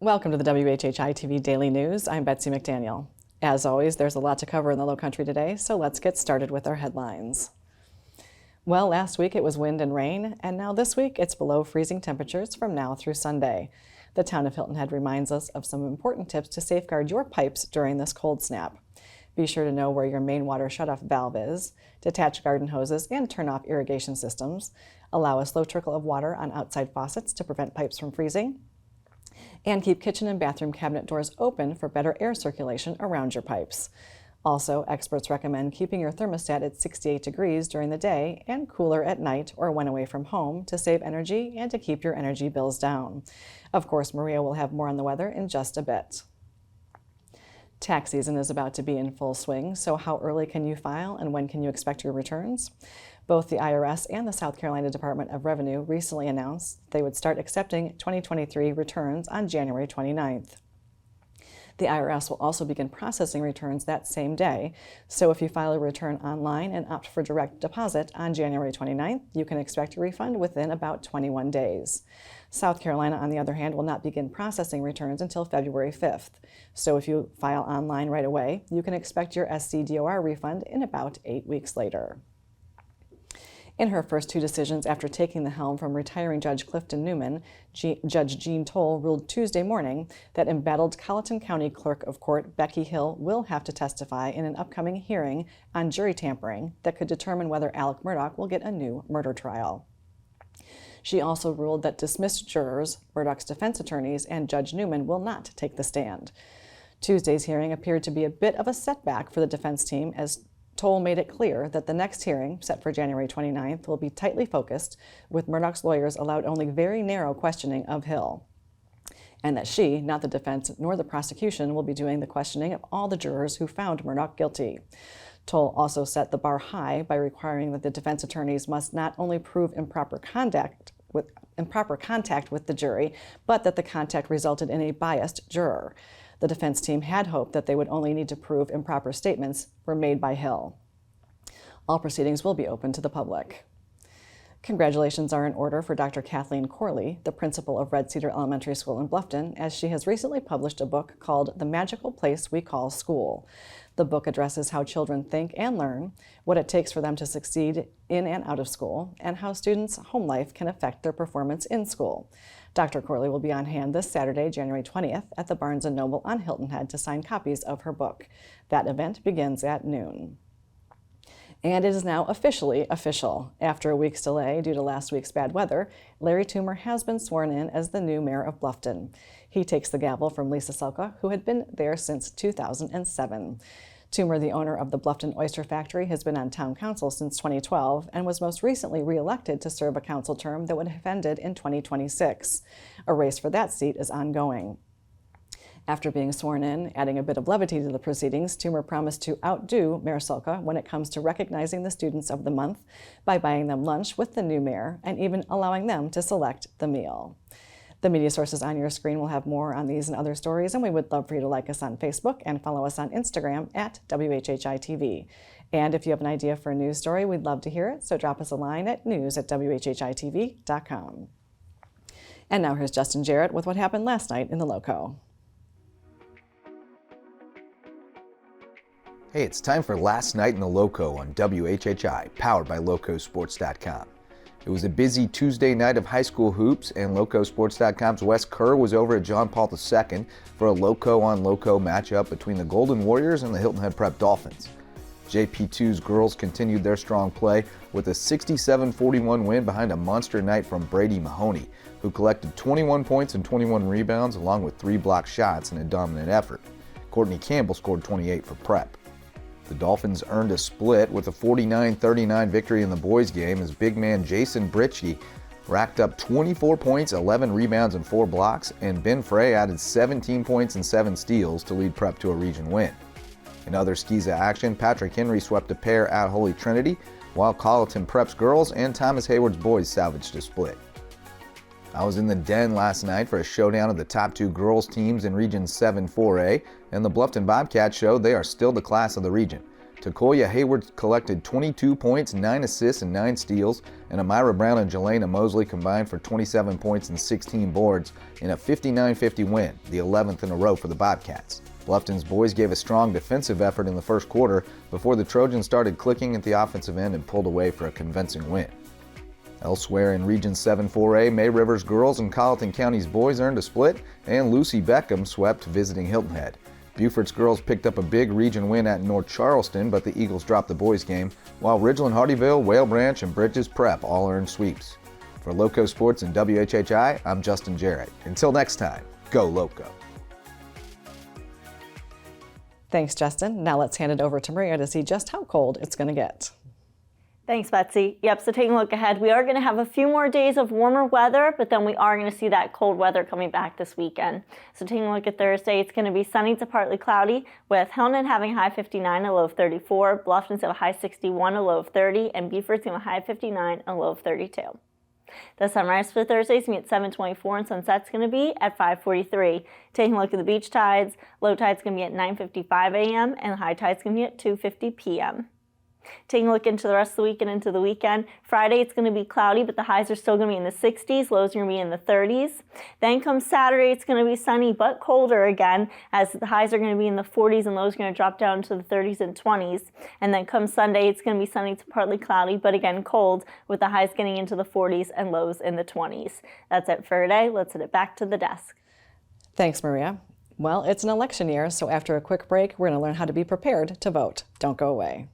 Welcome to the WHHI-TV Daily News. I'm Betsy McDaniel. As always, there's a lot to cover in the Lowcountry today, so let's get started with our headlines. Well, last week it was wind and rain, and now this week it's below freezing temperatures from now through Sunday. The town of Hilton Head reminds us of some important tips to safeguard your pipes during this cold snap. Be sure to know where your main water shutoff valve is, detach garden hoses and turn off irrigation systems, allow a slow trickle of water on outside faucets to prevent pipes from freezing, and keep kitchen and bathroom cabinet doors open for better air circulation around your pipes. Also, experts recommend keeping your thermostat at 68 degrees during the day and cooler at night or when away from home to save energy and to keep your energy bills down. Of course, Maria will have more on the weather in just a bit. Tax season is about to be in full swing, so how early can you file and when can you expect your returns? Both the IRS and the South Carolina Department of Revenue recently announced they would start accepting 2023 returns on January 29th. The IRS will also begin processing returns that same day, so if you file a return online and opt for direct deposit on January 29th, you can expect a refund within about 21 days. South Carolina, on the other hand, will not begin processing returns until February 5th. So if you file online right away, you can expect your SCDOR refund in about 8 weeks later. In her first two decisions after taking the helm from retiring Judge Clifton Newman, Judge Jean Toll ruled Tuesday morning that embattled Colleton County Clerk of Court Becky Hill will have to testify in an upcoming hearing on jury tampering that could determine whether Alec Murdaugh will get a new murder trial. She also ruled that dismissed jurors, Murdaugh's defense attorneys, and Judge Newman will not take the stand. Tuesday's hearing appeared to be a bit of a setback for the defense team as Toll made it clear that the next hearing, set for January 29th, will be tightly focused, with Murdaugh's lawyers allowed only very narrow questioning of Hill, and that she, not the defense nor the prosecution, will be doing the questioning of all the jurors who found Murdaugh guilty. Toll also set the bar high by requiring that the defense attorneys must not only prove improper contact with the jury, but that the contact resulted in a biased juror. The defense team had hoped that they would only need to prove improper statements were made by Hill. All proceedings will be open to the public. Congratulations are in order for Dr. Kathleen Corley, the principal of Red Cedar Elementary School in Bluffton, as she has recently published a book called The Magical Place We Call School. The book addresses how children think and learn, what it takes for them to succeed in and out of school, and how students' home life can affect their performance in school. Dr. Corley will be on hand this Saturday, January 20th, at the Barnes & Noble on Hilton Head to sign copies of her book. That event begins at noon. And it is now officially official. After a week's delay due to last week's bad weather, Larry Toomer has been sworn in as the new mayor of Bluffton. He takes the gavel from Lisa Selka, who had been there since 2007. Toomer, the owner of the Bluffton Oyster Factory, has been on town council since 2012 and was most recently re-elected to serve a council term that would have ended in 2026. A race for that seat is ongoing. After being sworn in, adding a bit of levity to the proceedings, Toomer promised to outdo Mayor Selka when it comes to recognizing the students of the month by buying them lunch with the new mayor and even allowing them to select the meal. The media sources on your screen will have more on these and other stories, and we would love for you to like us on Facebook and follow us on Instagram at WHHI-TV. And if you have an idea for a news story, we'd love to hear it, so drop us a line at news@WHHITV.com. And now here's Justin Jarrett with what happened last night in the Lowco. Hey, it's time for Last Night in the Lowco on WHHI, powered by Lowcosports.com. It was a busy Tuesday night of high school hoops, and Lowcosports.com's Wes Kerr was over at John Paul II for a Lowco-on-Lowco matchup between the Golden Warriors and the Hilton Head Prep Dolphins. JPII's girls continued their strong play with a 67-41 win behind a monster night from Brady Mahoney, who collected 21 points and 21 rebounds along with 3 blocked shots in a dominant effort. Courtney Campbell scored 28 for Prep. The Dolphins earned a split with a 49-39 victory in the boys' game as big man Jason Britschge racked up 24 points, 11 rebounds, and 4 blocks, and Ben Frey added 17 points and 7 steals to lead Prep to a region win. In other SCISA action, Patrick Henry swept a pair at Holy Trinity, while Colleton Prep's girls and Thomas Heyward's boys salvaged a split. I was in the Den last night for a showdown of the top 2 girls teams in Region 7 4A, and the Bluffton Bobcats showed they are still the class of the region. Thomas Heyward collected 22 points, 9 assists, and 9 steals, and Amira Brown and Jelena Mosley combined for 27 points and 16 boards in a 59-50 win, the 11th in a row for the Bobcats. Bluffton's boys gave a strong defensive effort in the first quarter before the Trojans started clicking at the offensive end and pulled away for a convincing win. Elsewhere in Region 7 4A, May River's girls and Colleton County's boys earned a split, and Lucy Beckham swept visiting Hilton Head. Beaufort's girls picked up a big region win at North Charleston, but the Eagles dropped the boys' game, while Ridgeland Hardyville, Whale Branch, and Bridges Prep all earned sweeps. For Loco Sports and WHHI, I'm Justin Jarrett. Until next time, go Loco. Thanks, Justin. Now let's hand it over to Maria to see just how cold it's going to get. Thanks, Betsy. Yep, so taking a look ahead, we are going to have a few more days of warmer weather, but then we are going to see that cold weather coming back this weekend. So taking a look at Thursday, it's going to be sunny to partly cloudy, with Hilton Head having a high 59, a low of 34, Bluffton's have a high 61, a low of 30, and Beaufort's going to have a high 59, a low of 32. The sunrise for Thursday is going to be at 7:24, and sunset's going to be at 5:43. Taking a look at the beach tides, low tide's going to be at 9:55 a.m., and high tide's going to be at 2:50 p.m. Taking a look into the rest of the week and into the weekend, Friday it's going to be cloudy, but the highs are still going to be in the 60s, lows are going to be in the 30s. Then comes Saturday, it's going to be sunny but colder again, as the highs are going to be in the 40s and lows are going to drop down to the 30s and 20s. And then come Sunday, it's going to be sunny to partly cloudy, but again cold, with the highs getting into the 40s and lows in the 20s. That's it for today. Let's send it back to the desk. Thanks, Maria. Well, it's an election year, so after a quick break, we're going to learn how to be prepared to vote. Don't go away.